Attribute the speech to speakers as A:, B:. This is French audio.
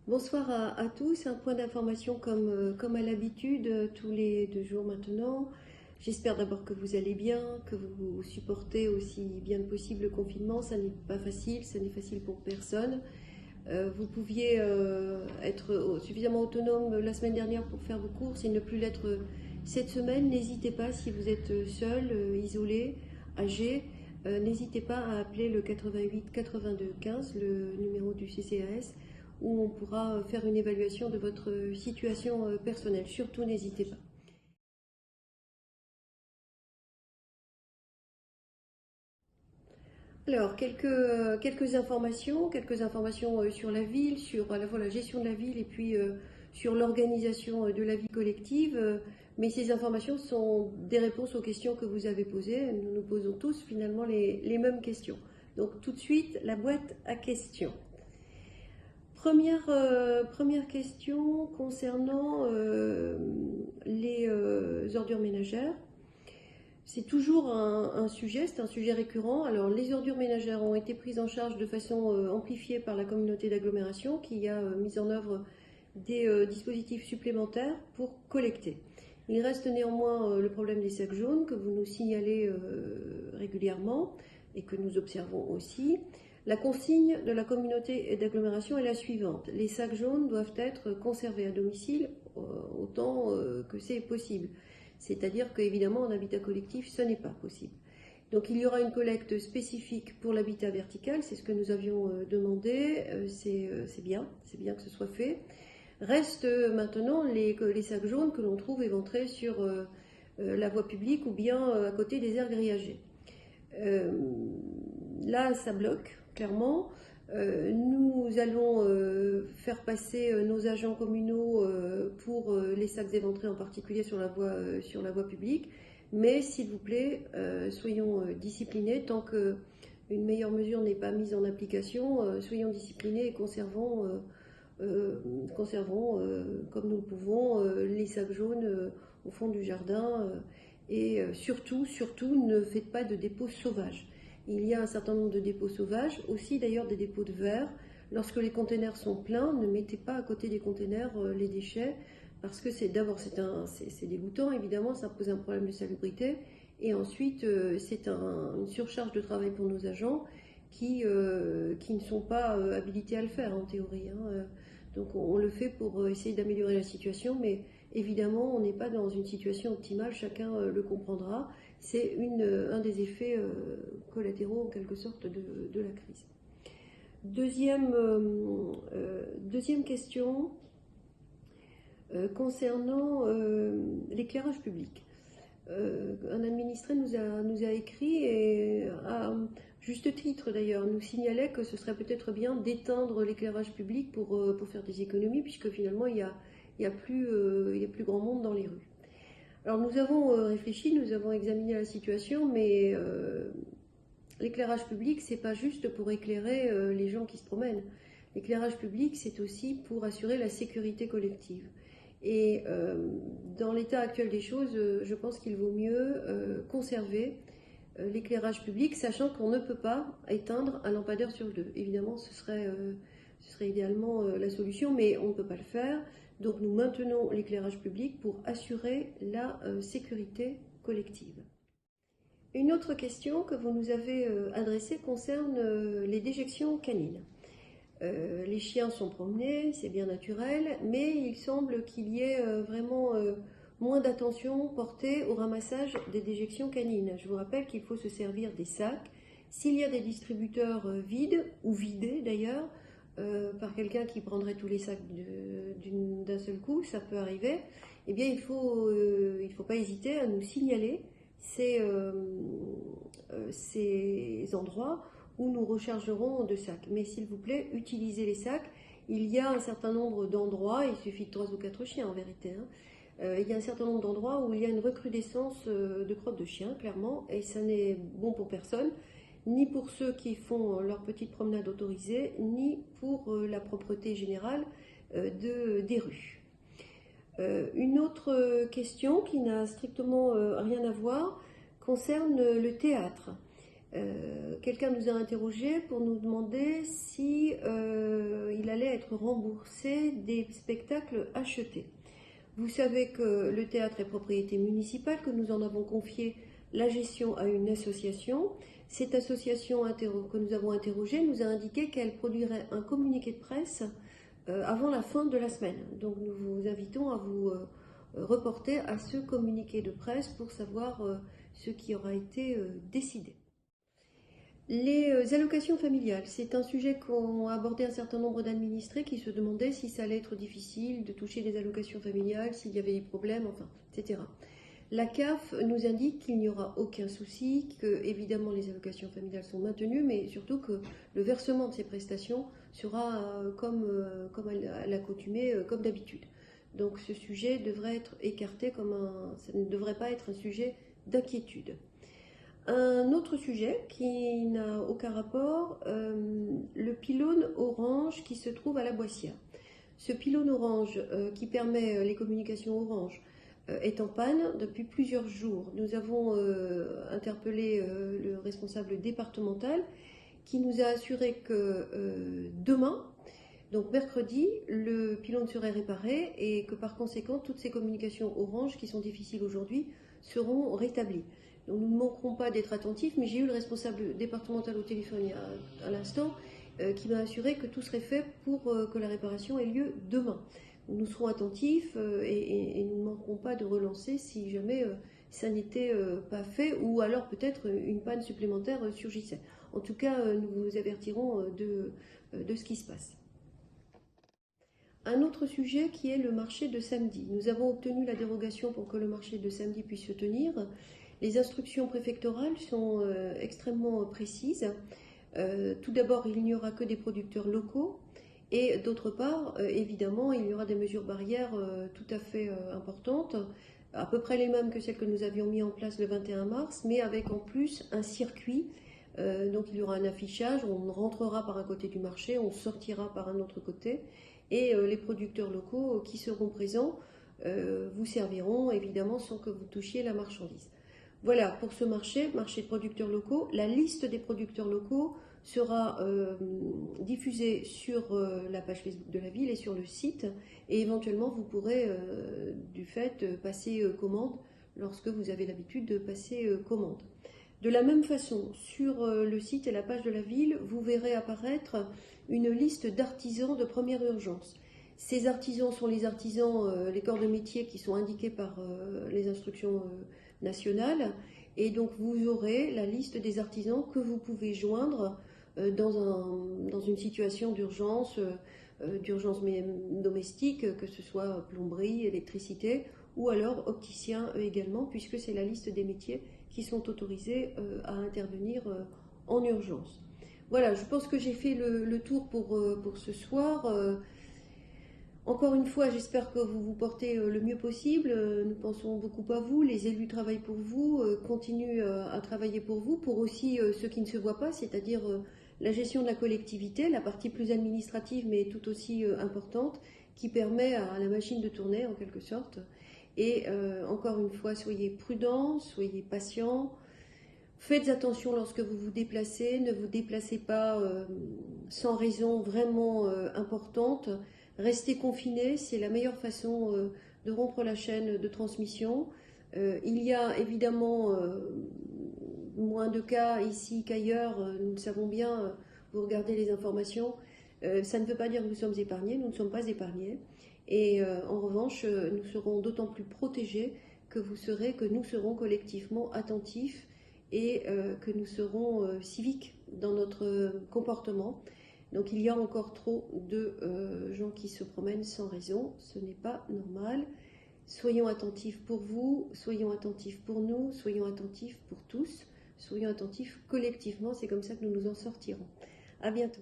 A: Bonsoir à tous, un point d'information comme à l'habitude, tous les 2 jours maintenant. J'espère d'abord que vous allez bien, que vous supportez aussi bien que possible le confinement. Ça n'est pas facile, ça n'est facile pour personne. Vous pouviez être suffisamment autonome la semaine dernière pour faire vos courses et ne plus l'être cette semaine. N'hésitez pas, si vous êtes seul, isolé, âgé, n'hésitez pas à appeler le 88 82 15, le numéro du CCAS, où on pourra faire une évaluation de votre situation personnelle. Surtout, n'hésitez pas. Alors, quelques informations sur la ville, sur à la fois la gestion de la ville et puis sur l'organisation de la vie collective. Mais ces informations sont des réponses aux questions que vous avez posées. Nous nous posons tous finalement les mêmes questions. Donc, tout de suite, la boîte à questions. Première question concernant les ordures ménagères. C'est toujours un sujet, c'est un sujet récurrent. Alors, les ordures ménagères ont été prises en charge de façon amplifiée par la communauté d'agglomération qui a mis en œuvre des dispositifs supplémentaires pour collecter. Il reste néanmoins le problème des sacs jaunes que vous nous signalez régulièrement et que nous observons aussi. La consigne de la communauté d'agglomération est la suivante. Les sacs jaunes doivent être conservés à domicile autant que c'est possible. C'est-à-dire qu'évidemment, en habitat collectif, ce n'est pas possible. Donc il y aura une collecte spécifique pour l'habitat vertical, c'est ce que nous avions demandé, c'est bien que ce soit fait. Reste maintenant les sacs jaunes que l'on trouve éventrés sur la voie publique ou bien à côté des aires grillagées. Là, ça bloque, clairement. Nous allons faire passer nos agents communaux pour les sacs éventrés, en particulier sur la voie publique. Mais s'il vous plaît, soyons disciplinés. Tant qu'une meilleure mesure n'est pas mise en application, soyons disciplinés et conservons comme nous le pouvons les sacs jaunes au fond du jardin. Et surtout, ne faites pas de dépôts sauvages. Il y a un certain nombre de dépôts sauvages, aussi d'ailleurs des dépôts de verre. Lorsque les containers sont pleins, ne mettez pas à côté des containers les déchets, parce que c'est dégoûtant, évidemment, ça pose un problème de salubrité, et ensuite c'est une surcharge de travail pour nos agents qui ne sont pas habilités à le faire en théorie. Donc on le fait pour essayer d'améliorer la situation, mais évidemment on n'est pas dans une situation optimale, chacun le comprendra. C'est un des effets collatéraux en quelque sorte de la crise. Deuxième question concernant l'éclairage public. Un administré nous a écrit et à juste titre d'ailleurs nous signalait que ce serait peut-être bien d'éteindre l'éclairage public pour faire des économies, puisque finalement il y a plus grand monde dans les rues. Alors nous avons réfléchi, nous avons examiné la situation, mais l'éclairage public, c'est pas juste pour éclairer les gens qui se promènent. L'éclairage public, c'est aussi pour assurer la sécurité collective. Et dans l'état actuel des choses, je pense qu'il vaut mieux conserver l'éclairage public, sachant qu'on ne peut pas éteindre un lampadaire sur 2. Évidemment, ce serait idéalement la solution, mais on ne peut pas le faire. Donc nous maintenons l'éclairage public pour assurer la sécurité collective. Une autre question que vous nous avez adressée concerne les déjections canines. Les chiens sont promenés, c'est bien naturel, mais il semble qu'il y ait vraiment moins d'attention portée au ramassage des déjections canines. Je vous rappelle qu'il faut se servir des sacs. S'il y a des distributeurs vides, ou vidés d'ailleurs, par quelqu'un qui prendrait tous les sacs d'un seul coup, ça peut arriver, eh bien il faut pas hésiter à nous signaler ces endroits où nous rechargerons de sacs. Mais s'il vous plaît, utilisez les sacs. Il y a un certain nombre d'endroits, il suffit de 3 ou 4 chiens en vérité, il y a un certain nombre d'endroits où il y a une recrudescence de crottes de chiens, clairement, et ça n'est bon pour personne, ni pour ceux qui font leur petite promenade autorisée, ni pour la propreté générale des rues. Une autre question qui n'a strictement rien à voir concerne le théâtre. Quelqu'un nous a interrogé pour nous demander si il allait être remboursé des spectacles achetés. Vous savez que le théâtre est propriété municipale, que nous en avons confié la gestion à une association. Cette association que nous avons interrogée nous a indiqué qu'elle produirait un communiqué de presse avant la fin de la semaine. Donc nous vous invitons à vous reporter à ce communiqué de presse pour savoir ce qui aura été décidé. Les allocations familiales, c'est un sujet qu'ont abordé un certain nombre d'administrés qui se demandaient si ça allait être difficile de toucher des allocations familiales, s'il y avait des problèmes, enfin, etc. La CAF nous indique qu'il n'y aura aucun souci, que évidemment les allocations familiales sont maintenues, mais surtout que le versement de ces prestations sera comme à l'accoutumée, comme d'habitude. Donc ce sujet devrait être écarté ça ne devrait pas être un sujet d'inquiétude. Un autre sujet qui n'a aucun rapport, le pylône orange qui se trouve à la Boissière. Ce pylône orange qui permet les communications orange est en panne depuis plusieurs jours. Nous avons interpellé le responsable départemental qui nous a assuré que demain, donc mercredi, le pylône serait réparé et que par conséquent, toutes ces communications orange qui sont difficiles aujourd'hui seront rétablies. Donc nous ne manquerons pas d'être attentifs, mais j'ai eu le responsable départemental au téléphone à l'instant qui m'a assuré que tout serait fait pour que la réparation ait lieu demain. Donc, nous serons attentifs et nous ne manquerons pas de relancer si jamais ça n'était pas fait ou alors peut-être une panne supplémentaire surgissait. En tout cas, nous vous avertirons de ce qui se passe. Un autre sujet qui est le marché de samedi. Nous avons obtenu la dérogation pour que le marché de samedi puisse se tenir. Les instructions préfectorales sont extrêmement précises. Tout d'abord, il n'y aura que des producteurs locaux et d'autre part, évidemment, il y aura des mesures barrières tout à fait importantes, à peu près les mêmes que celles que nous avions mis en place le 21 mars, mais avec en plus un circuit. Donc il y aura un affichage, on rentrera par un côté du marché, on sortira par un autre côté et les producteurs locaux qui seront présents vous serviront évidemment sans que vous touchiez la marchandise. Voilà pour ce marché de producteurs locaux. La liste des producteurs locaux sera diffusée sur la page Facebook de la ville et sur le site. Et éventuellement, vous pourrez, du fait, passer commande lorsque vous avez l'habitude de passer commande. De la même façon, sur le site et la page de la ville, vous verrez apparaître une liste d'artisans de première urgence. Ces artisans sont les artisans, les corps de métier qui sont indiqués par les instructions nationales. Et donc vous aurez la liste des artisans que vous pouvez joindre dans une situation d'urgence domestique, que ce soit plomberie, électricité, ou alors opticien également, puisque c'est la liste des métiers qui sont autorisés à intervenir en urgence. Voilà, je pense que j'ai fait le tour pour ce soir. Encore une fois, j'espère que vous vous portez le mieux possible. Nous pensons beaucoup à vous. Les élus travaillent pour vous, continuent à travailler pour vous, pour aussi ceux qui ne se voient pas, c'est-à-dire la gestion de la collectivité, la partie plus administrative mais tout aussi importante, qui permet à la machine de tourner en quelque sorte. Et encore une fois, soyez prudents, soyez patients. Faites attention lorsque vous vous déplacez, ne vous déplacez pas sans raison vraiment importante. Restez confinés, c'est la meilleure façon de rompre la chaîne de transmission. Il y a évidemment moins de cas ici qu'ailleurs, nous le savons bien, vous regardez les informations. Ça ne veut pas dire que nous sommes épargnés, nous ne sommes pas épargnés. Et en revanche, nous serons d'autant plus protégés que nous serons collectivement attentifs et que nous serons civiques dans notre comportement. Donc il y a encore trop de gens qui se promènent sans raison, ce n'est pas normal. Soyons attentifs pour vous, soyons attentifs pour nous, soyons attentifs pour tous, soyons attentifs collectivement, c'est comme ça que nous nous en sortirons. À bientôt.